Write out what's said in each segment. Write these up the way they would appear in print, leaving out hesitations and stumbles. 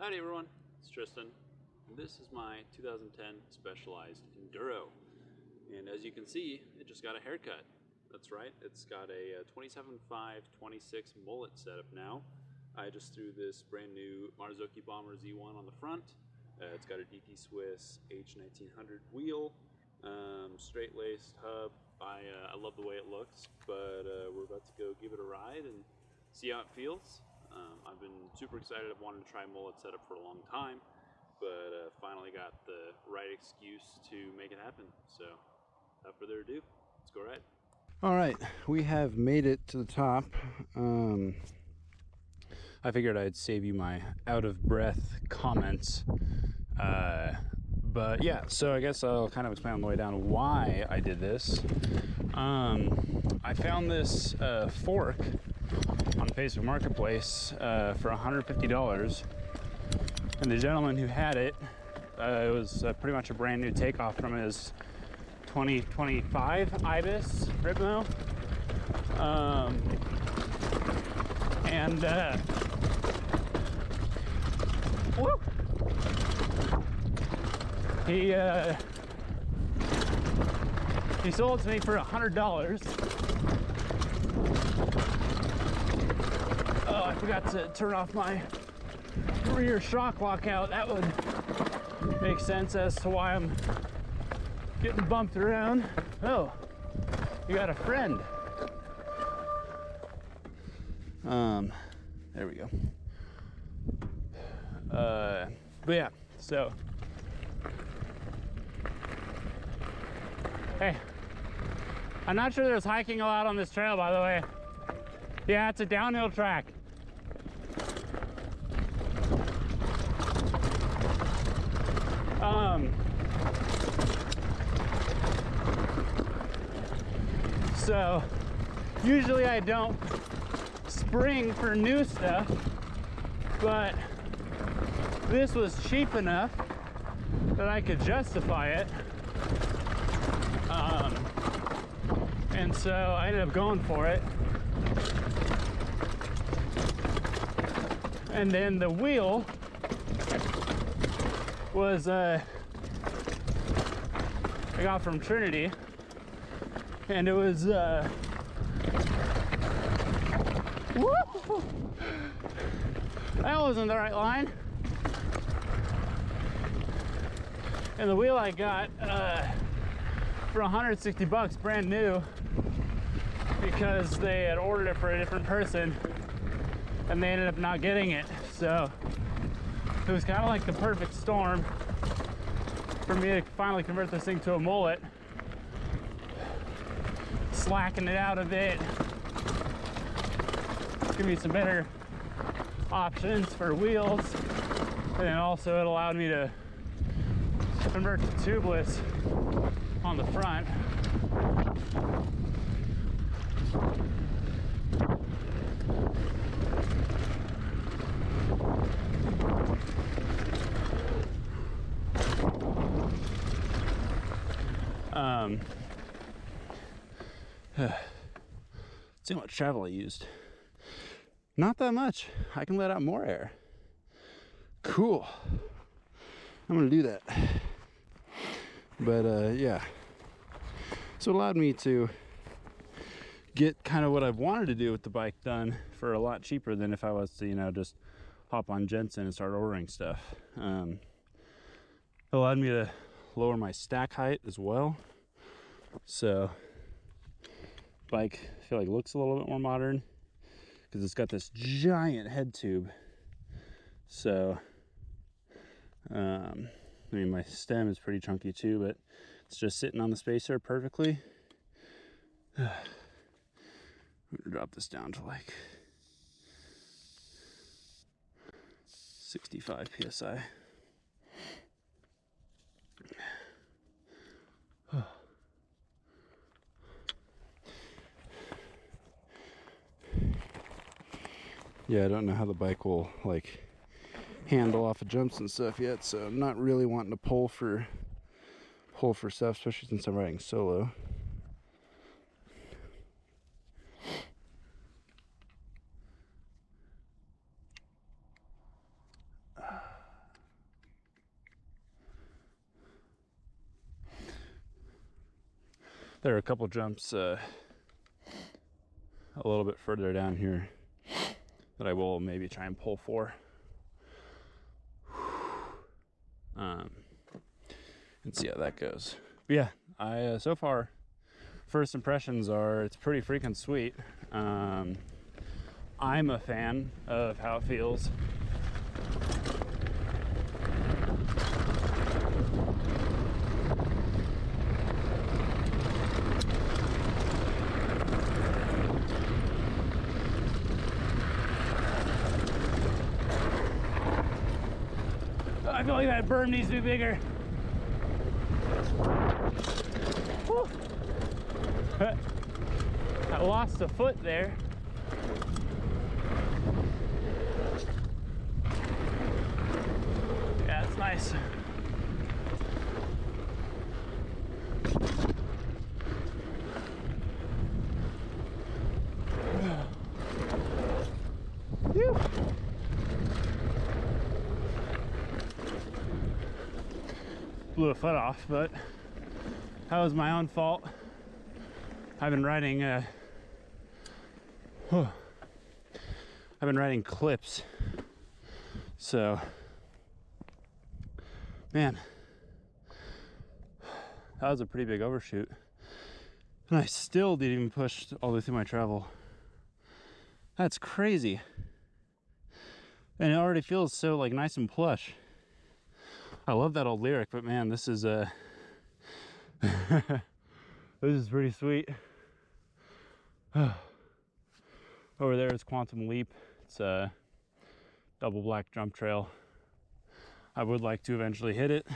Howdy everyone, it's Tristan. This is my 2010 Specialized Enduro. And as you can see, it just got a haircut. That's right, it's got a 27.5/26 mullet setup now. I just threw this brand new Marzocchi Bomber Z1 on the front. It's got a DT Swiss H1900 wheel, straight-laced hub. I love the way it looks, but we're about to go give it a ride and see how it feels. I've been super excited. I've wanted to try a mullet setup for a long time, but finally got the right excuse to make it happen. So without further ado, let's go ride. All right, we have made it to the top. I figured I'd save you my out of breath comments. But yeah, so I guess I'll kind of explain on the way down why I did this. I found this fork on Facebook Marketplace for $150, and the gentleman who had it, it was pretty much a brand new takeoff from his 2025 Ibis Ripmo. Woo! He sold it to me for $100. Oh, I forgot to turn off my rear shock lockout. That would make sense as to why I'm getting bumped around. Oh, you got a friend. There we go. But yeah, so hey, I'm not sure there's hiking allowed on this trail, by the way. Yeah, it's a downhill track. So usually I don't spring for new stuff, but this was cheap enough that I could justify it. And so I ended up going for it. And then the wheel was I got from Trinity, and it was woo! That wasn't the right line. And the wheel I got for $160 brand new, because they had ordered it for a different person and they ended up not getting it. So it was kind of like the perfect storm for me to finally convert this thing to a mullet, slacken it out a bit, give me some better options for wheels, and then also it allowed me to convert to tubeless on the front. See how much travel I used. Not that much. I can let out more air. Cool. I'm gonna do that. But yeah. So it allowed me to get kind of what I've wanted to do with the bike done for a lot cheaper than if I was to, just hop on Jensen and start ordering stuff. It allowed me to lower my stack height as well. So bike, I feel like, looks a little bit more modern because it's got this giant head tube. So I mean, my stem is pretty chunky too, but it's just sitting on the spacer perfectly. I'm gonna drop this down to like 65 psi. Yeah, I don't know how the bike will like handle off of jumps and stuff yet, so I'm not really wanting to pull for stuff, especially since I'm riding solo. There are a couple jumps a little bit further down here that I will maybe try and pull for. And see how that goes. But yeah, I so far, first impressions are it's pretty freaking sweet. I'm a fan of how it feels. I feel like that berm needs to be bigger. Whew. I lost a foot there. Yeah, it's nice. Whew. Blew a foot off, but that was my own fault. I've been riding clips, so man, that was a pretty big overshoot, and I still didn't even push all the way through my travel. That's crazy, and it already feels so like nice and plush. I love that old lyric, but man, this is this is pretty sweet. Over there is Quantum Leap. It's a double black jump trail. I would like to eventually hit it.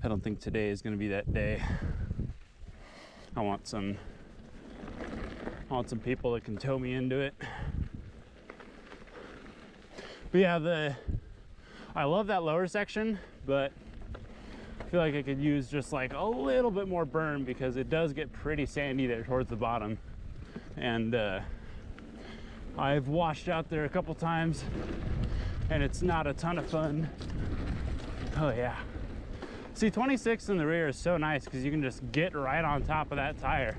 I don't think today is going to be that day. I want some people that can tow me into it. But yeah, I love that lower section, but I feel like I could use just like a little bit more berm because it does get pretty sandy there towards the bottom. And I've washed out there a couple times and it's not a ton of fun. Oh yeah. See, 26 in the rear is so nice because you can just get right on top of that tire.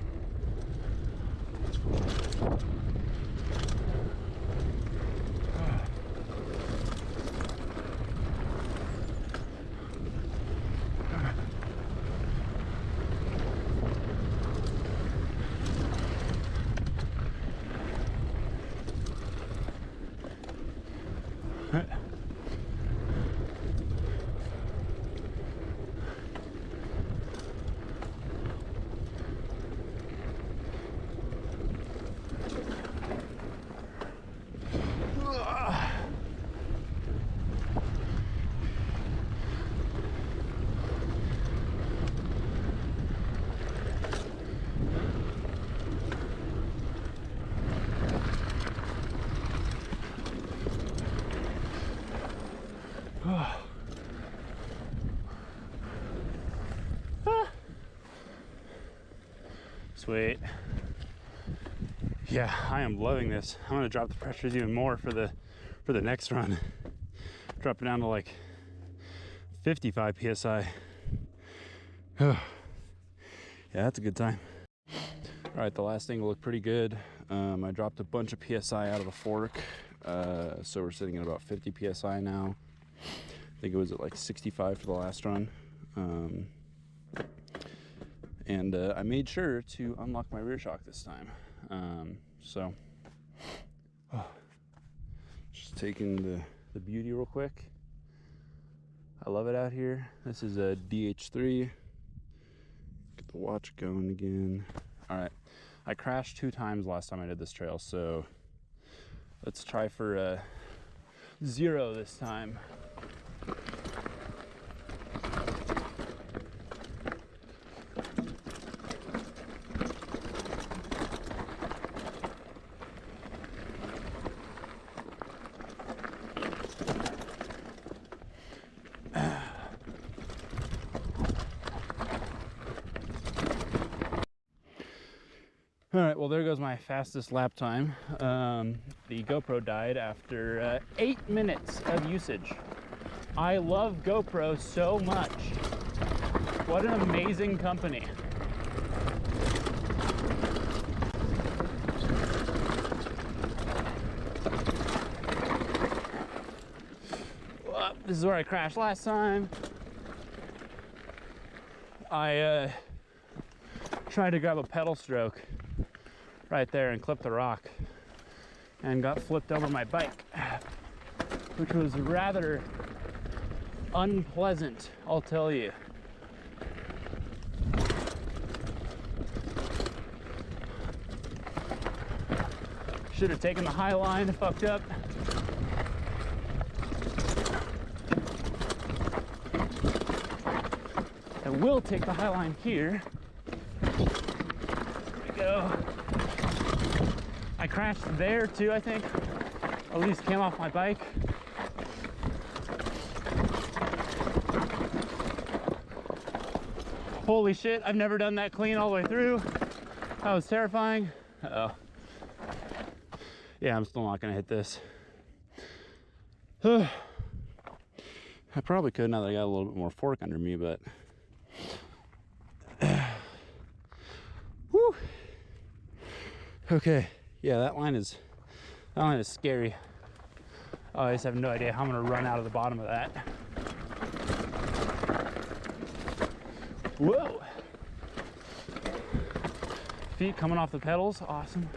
Sweet. Yeah, I am loving this. I'm gonna drop the pressures even more for the next run. Drop it down to like 55 psi. Yeah, that's a good time. All right, the last thing will look pretty good. I dropped a bunch of psi out of the fork, so we're sitting at about 50 psi now. I think it was at like 65 for the last run. And I made sure to unlock my rear shock this time. Just taking the beauty real quick. I love it out here. This is a DH3. Get the watch going again. All right, I crashed 2 times last time I did this trail, so let's try for 0 this time. All right, well, there goes my fastest lap time. The GoPro died after 8 minutes of usage. I love GoPro so much. What an amazing company. this is where I crashed last time. I tried to grab a pedal stroke right there and clip the rock and got flipped over my bike, which was rather unpleasant, I'll tell you. Should have taken the high line, fucked up. I will take the high line here. There we go. I crashed there too, I think. At least came off my bike. Holy shit, I've never done that clean all the way through. That was terrifying. Uh-oh. Yeah, I'm still not gonna hit this. I probably could now that I got a little bit more fork under me, but whew. Okay, yeah, that line is scary. I just have no idea how I'm gonna run out of the bottom of that. Whoa! Feet coming off the pedals, awesome.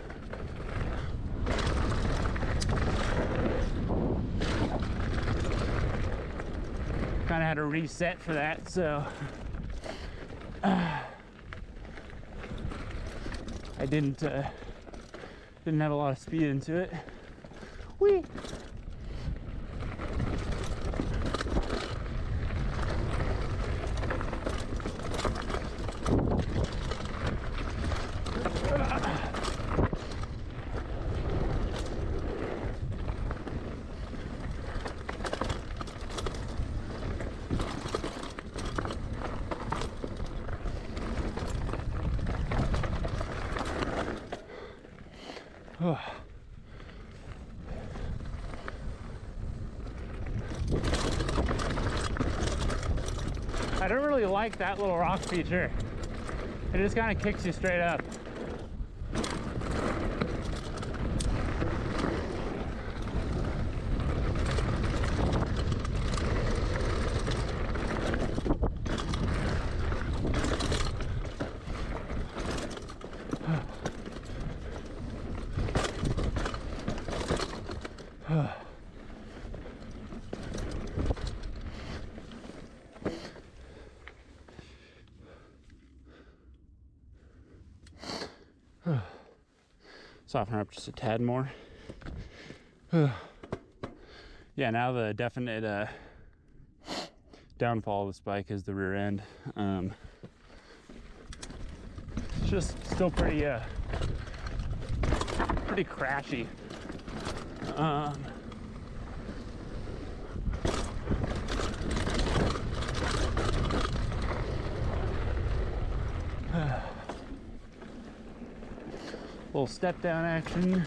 Kind of had to reset for that, so I didn't have a lot of speed into it. Whee! I don't really like that little rock feature. It just kind of kicks you straight up. Soften her up just a tad more. Yeah, now the definite downfall of this bike is the rear end. It's just still pretty crashy. Little step down action.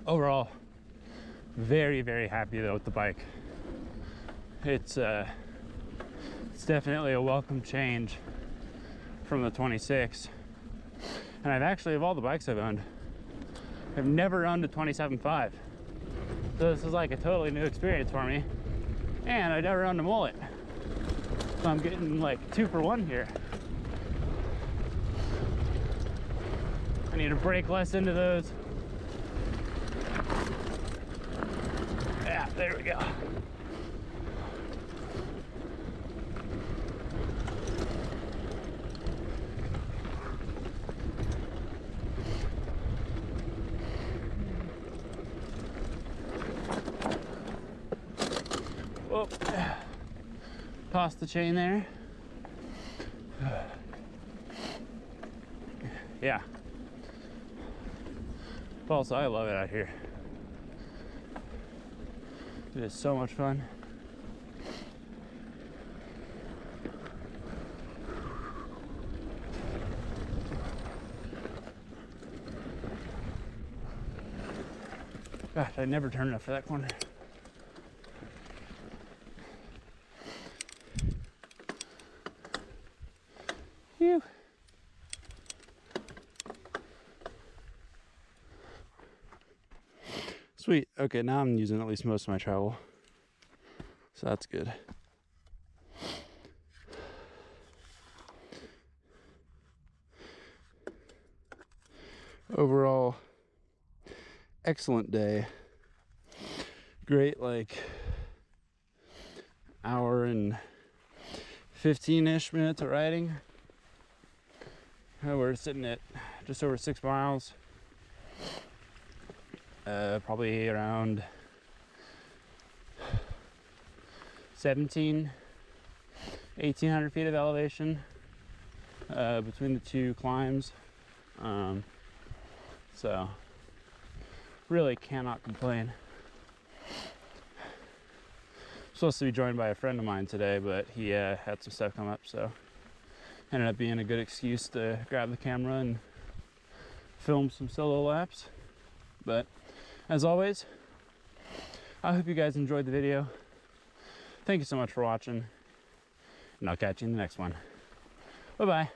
Overall, very, very happy though with the bike. It's definitely a welcome change from the 26. And I've actually, of all the bikes I've owned, I've never owned a 27.5. So this is like a totally new experience for me. And I never owned a Mullet. So I'm getting like 2 for 1 here. I need to break less into those. There we go. Whoa. Toss the chain there. Yeah. Also, I love it out here. It is so much fun. Gosh, I never turn enough for that corner. Phew. Sweet. Okay, now I'm using at least most of my travel. So that's good. Overall, excellent day. Great, like, hour and 15-ish minutes of riding. We're sitting at just over 6 miles. Probably around 1,800 feet of elevation between the two climbs. So really cannot complain. Supposed to be joined by a friend of mine today, but he had some stuff come up, so ended up being a good excuse to grab the camera and film some solo laps. But as always, I hope you guys enjoyed the video. Thank you so much for watching, and I'll catch you in the next one. Bye-bye.